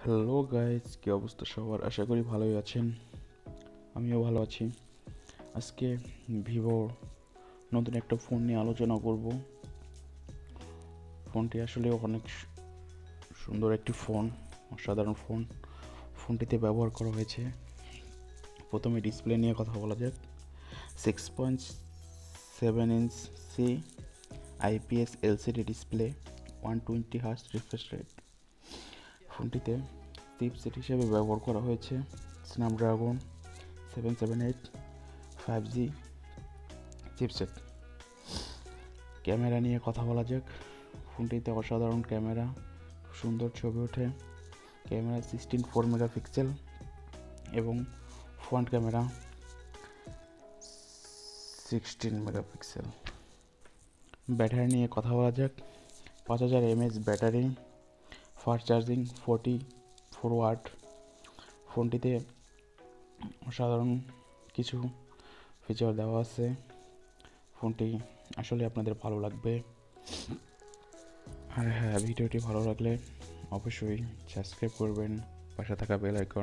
Hello guys, কি অবস্থা সবার? আশা করি ভালোই আছেন। আমিও ভালো আছি। আজকে ভিভোর নতুন একটা ফোন নিয়ে আলোচনা করব। ফোনটি আসলে অনেক সুন্দর একটি ফোন, অসাধারণ ফোন। ফোনটিতে ব্যবহার করা হয়েছে, প্রথমে ডিসপ্লে নিয়ে কথা বলা যাক। 6.7 ইঞ্চ সি IPS LCD display, 120 hertz refresh rate. ফোনটিতে চিপসেট হিসেবে ব্যবহার করা হয়েছে স্ন্যাপড্রাগন 778 5G চিপসেট। ক্যামেরা নিয়ে কথা বলা যাক। ফোনটিতে অসাধারণ ক্যামেরা, সুন্দর ছবি ওঠে। ক্যামেরা 16 মেগাপিক্সেল এবং ফ্রন্ট ক্যামেরা 16 মেগাপিক্সেল। ব্যাটারি নিয়ে কথা বলা যাক। 5000 mAh battery, fast charging, 44 watt. ফোনটিতে অসাধারণ কিছু ফিচার দেওয়া আছে। ফোনটি আসলে আপনাদের ভালো লাগবে। আর হ্যাঁ, ভিডিওটি ভালো লাগলে অবশ্যই সাবস্ক্রাইব করবেন, পাশে থাকা বেল আইকন